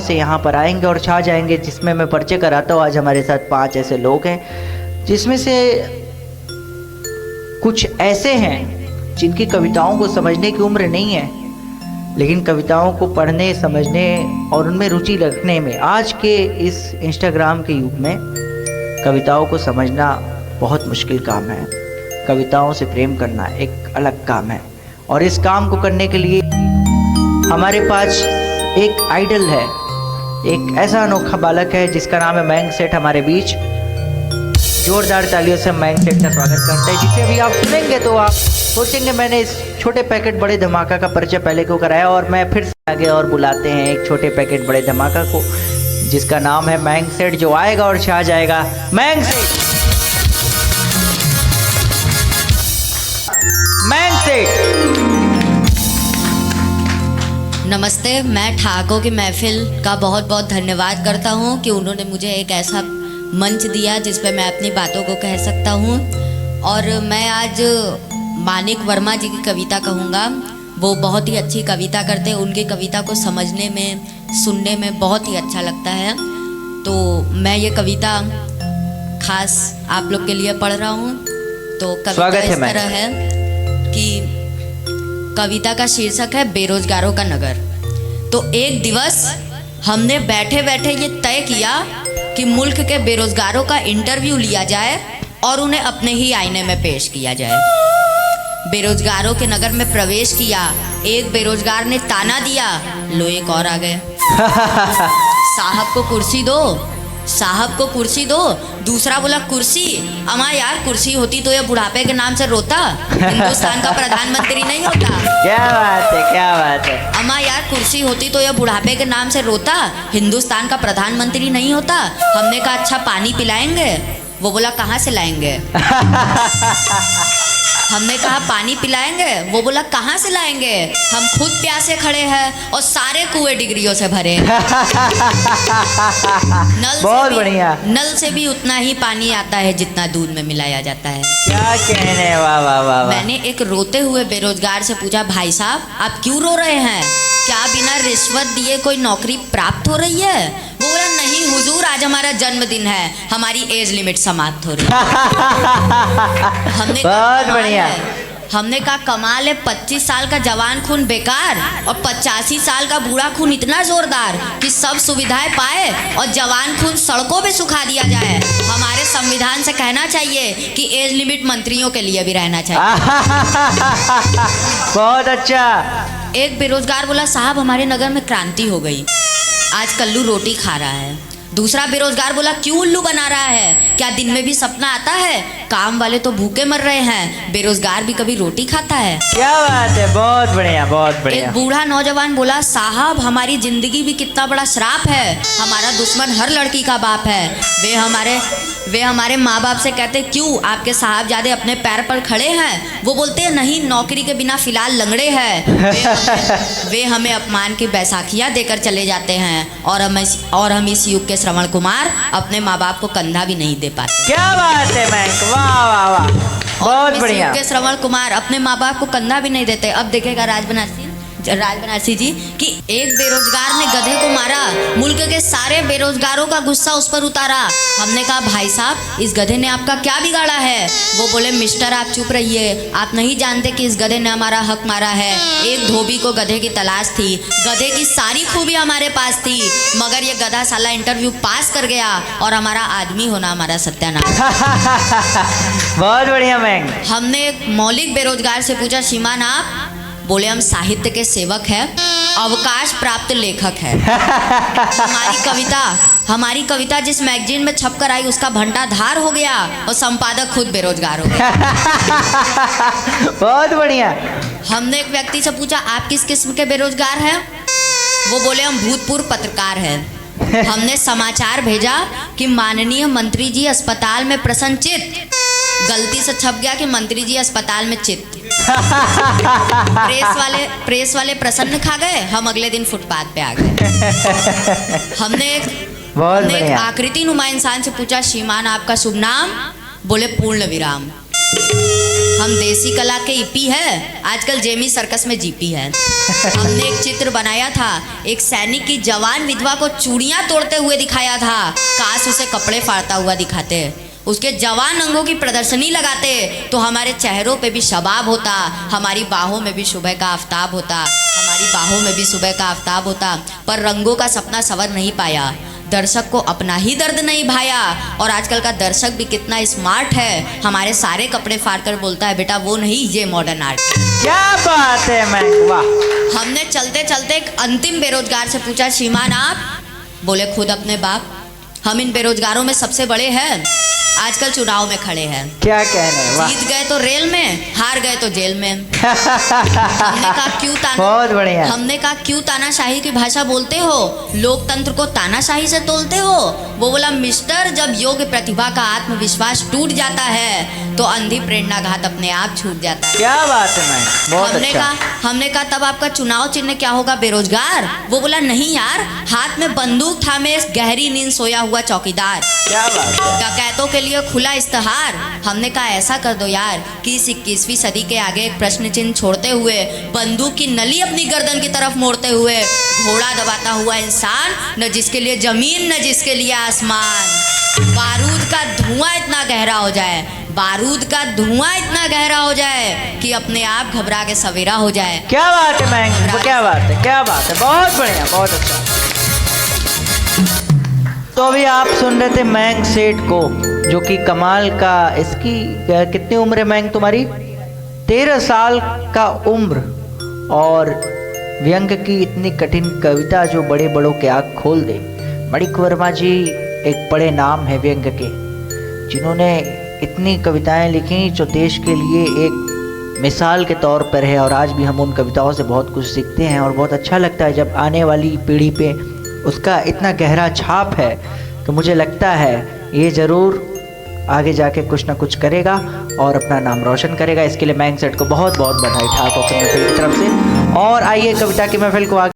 से यहाँ पर आएंगे और छा जाएंगे, जिसमें मैं परिचय कराता हूँ। आज हमारे साथ 5 ऐसे लोग हैं जिसमें से कुछ ऐसे हैं जिनकी कविताओं को समझने की उम्र नहीं है, लेकिन कविताओं को पढ़ने, समझने और उनमें रुचि रखने में आज के इस इंस्टाग्राम के युग में कविताओं को समझना बहुत मुश्किल काम है। कविताओं से प्रेम करना एक अलग काम है और इस काम को करने के लिए हमारे पास एक आइडल है, एक ऐसा अनोखा बालक है जिसका नाम है मयंक सेठ। हमारे बीच जोरदार तालियों से मयंक सेठ का स्वागत करते हैं, जिसे अभी आप सुनेंगे तो आप सोचेंगे मैंने इस छोटे पैकेट बड़े धमाका का परिचय पहले क्यों कराया, और मैं फिर से आगे और बुलाते हैं एक छोटे पैकेट बड़े धमाका को जिसका नाम है मयंक सेठ, जो आएगा और छा जाएगा। मयंक सेठ, मयंक सेठ। नमस्ते। मैं ठाकों की महफिल का बहुत बहुत धन्यवाद करता हूँ कि उन्होंने मुझे एक ऐसा मंच दिया जिस पे मैं अपनी बातों को कह सकता हूँ। और मैं आज मानिक वर्मा जी की कविता कहूँगा। वो बहुत ही अच्छी कविता करते हैं, उनकी कविता को समझने में, सुनने में बहुत ही अच्छा लगता है। तो मैं ये कविता खास आप लोग के लिए पढ़ रहा हूँ। तो कविता इस तरह है कि कविता का शीर्षक है बेरोजगारों का नगर। तो एक दिवस हमने बैठे बैठे ये तय किया कि मुल्क के बेरोजगारों का इंटरव्यू लिया जाए और उन्हें अपने ही आईने में पेश किया जाए। बेरोजगारों के नगर में प्रवेश किया, एक बेरोजगार ने ताना दिया, लो एक और आ गए। साहब को कुर्सी दो, साहब को कुर्सी दो। दूसरा बोला कुर्सी, अमा यार कुर्सी होती तो ये बुढ़ापे के नाम से रोता, हिंदुस्तान का प्रधानमंत्री नहीं होता। क्या बात है, क्या बात है। अमा यार कुर्सी होती तो ये बुढ़ापे के नाम से रोता, हिंदुस्तान का प्रधानमंत्री नहीं होता। हमने कहा अच्छा पानी पिलाएंगे। वो बोला कहाँ से लाएंगे। हमने कहा पानी पिलाएंगे। वो बोला कहाँ से लाएंगे, हम खुद प्यासे खड़े हैं और सारे कुएं डिग्रियों से भरे हैं। बहुत बढ़िया। नल से भी उतना ही पानी आता है जितना दूध में मिलाया जाता है। क्या कहने, वाह वाह वाह। मैंने एक रोते हुए बेरोजगार से पूछा, भाई साहब आप क्यों रो रहे हैं, क्या बिना रिश्वत दिए कोई नौकरी प्राप्त हो रही है। वो बोला नहीं हुजूर, आज हमारा जन्मदिन है, हमारी एज लिमिट समाप्त हो रही है। हमने बहुत बढ़िया। हमने कहा कमाल है, 25 साल का जवान खून बेकार और 85 साल का बूढ़ा खून इतना जोरदार कि सब सुविधाएं पाए और जवान खून सड़कों पे सुखा दिया जाए। हमारे संविधान से कहना चाहिए कि एज लिमिट मंत्रियों के लिए भी रहना चाहिए। बहुत अच्छा। एक बेरोजगार बोला साहब हमारे नगर में क्रांति हो गई, आज कल्लू रोटी खा रहा है। दूसरा बेरोजगार बोला क्यों उल्लू बना रहा है, क्या दिन में भी सपना आता है, काम वाले तो भूखे मर रहे हैं, बेरोजगार भी कभी रोटी खाता है। क्या बात है, बहुत बढ़िया, बहुत बढ़िया। एक बूढ़ा नौजवान बोला साहब हमारी जिंदगी भी कितना बड़ा श्राप है, हमारा दुश्मन हर लड़की का बाप है। वे हमारे माँ बाप से कहते क्यों आपके साहबजादे अपने पैर पर खड़े हैं। वो बोलते हैं नहीं नौकरी के बिना फिलहाल लंगड़े हैं। वे हमें अपमान की बैसाखियाँ देकर चले जाते हैं और हम इस युग के श्रवण कुमार अपने माँ बाप को कंधा भी नहीं दे पाते। क्या बात है मयंक, वाह वाह वाह, बहुत बढ़िया। के श्रवण कुमार अपने माँ बाप को कंधा भी नहीं देते। अब देखेगा राज बनारसी जी कि एक बेरोजगार ने गधे को मारा, मुल्क के सारे बेरोजगारों का गुस्सा उस पर उतारा। हमने कहा भाई साहब इस गधे ने आपका क्या बिगाड़ा है। वो बोले मिस्टर आप चुप रहिए, आप नहीं जानते कि इस गधे ने हमारा हक मारा है। एक धोबी को गधे की तलाश थी, गधे की सारी खूबी हमारे पास थी, मगर ये गधा साला इंटरव्यू पास कर गया और हमारा आदमी होना हमारा सत्यानाश। बहुत बढ़िया मयंक। हमने एक मौलिक बेरोजगार से पूछा श्रीमान आप। बोले हम साहित्य के सेवक हैं, अवकाश प्राप्त लेखक है। हमारी कविता जिस मैगजीन में छप कर आई उसका भंडाधार हो गया और संपादक खुद बेरोजगार हो गया। बहुत बढ़िया। हमने एक व्यक्ति से पूछा आप किस किस्म के बेरोजगार हैं। वो बोले हम भूतपूर्व पत्रकार हैं। हमने समाचार भेजा कि माननीय मंत्री जी अस्पताल में प्रसन्नचित, गलती से छप गया कि मंत्री जी अस्पताल में चित। प्रेस वाले प्रसन्न खा गए, हम अगले दिन फुटपाथ पे आ गए। हमने एक आकृति नुमा इंसान से पूछा श्रीमान आपका शुभ नाम। बोले पूर्ण विराम। हम देसी कला के ईपी है, आजकल जेमी सर्कस में जीपी है। हमने एक चित्र बनाया था, एक सैनिक की जवान विधवा को चूड़ियां तोड़ते हुए दिखाया था, काश उसे कपड़े फाड़ता हुआ दिखाते, उसके जवान अंगों की प्रदर्शनी लगाते तो हमारे चेहरों पे भी शबाब होता, हमारी बाहों में भी सुबह का आफताब होता, हमारी बाहों में भी सुबह का आफताब होता। पर रंगों का सपना सवर नहीं पाया, दर्शक को अपना ही दर्द नहीं भाया। और आजकल का दर्शक भी कितना स्मार्ट है, हमारे सारे कपड़े फाड़ कर बोलता है बेटा वो नहीं, ये मॉडर्न आर्ट। क्या बात है मैं, वाह। हमने चलते चलते एक अंतिम बेरोजगार से पूछा, श्रीमान आप? बोले खुद अपने बाप। हम इन बेरोजगारों में सबसे बड़े हैं, आजकल चुनाव में खड़े हैं। क्या कहने, वाह। जीत गए तो रेल में, हार गए तो जेल में। हमने कहा क्यों बहुत बढ़िया। हमने कहा क्यों तानाशाही की भाषा बोलते हो, लोकतंत्र को तानाशाही से तोलते हो? वो बोला मिस्टर, जब योग्य प्रतिभा का आत्मविश्वास टूट जाता है तो अंधी प्रेरणाघात अपने आप छूट जाता है। क्या बात है मैं, बहुत अच्छा। हमने कहा तब आपका चुनाव चिन्ह क्या होगा, बेरोजगार? वो बोला नहीं यार, हाथ में बंदूक थामे गहरी नींद सोया हुआ चौकीदार। क्या बात है। डकैतों के लिए खुला इस्तेहार। हमने कहा ऐसा कर दो यार कि इस 21वीं सदी के आगे एक प्रश्न चिन्ह छोड़ते हुए, बंदूक की नली अपनी गर्दन की तरफ मोड़ते हुए, घोड़ा दबाता हुआ इंसान, न जिसके लिए जमीन न जिसके लिए आसमान। बारूद का धुआं इतना गहरा हो जाए, बारूद का धुआं इतना गहरा हो जाए कि अपने आप घबरा के सवेरा हो जाए। क्या बात है मैं, क्या बात है, क्या बात है, बहुत बढ़िया, बहुत अच्छा। तो अभी आप सुन रहे थे मयंक सेठ को, जो कि कमाल का, इसकी कितनी उम्र है मयंक तुम्हारी? 13 साल का उम्र, और व्यंग की इतनी कठिन कविता जो बड़े बड़ों के आँख खोल दे। मणिक वर्मा जी एक बड़े नाम है व्यंग के, जिन्होंने इतनी कविताएं लिखी जो देश के लिए एक मिसाल के तौर पर है, और आज भी हम उन कविताओं से बहुत कुछ सीखते हैं। और बहुत अच्छा लगता है जब आने वाली पीढ़ी पे उसका इतना गहरा छाप है, तो मुझे लगता है ये ज़रूर आगे जाके कुछ ना कुछ करेगा और अपना नाम रोशन करेगा। इसके लिए मयंक सेठ को बहुत बहुत बधाई ठाकुर की महफिल की तरफ से। और आइए कविता की महफिल को आगे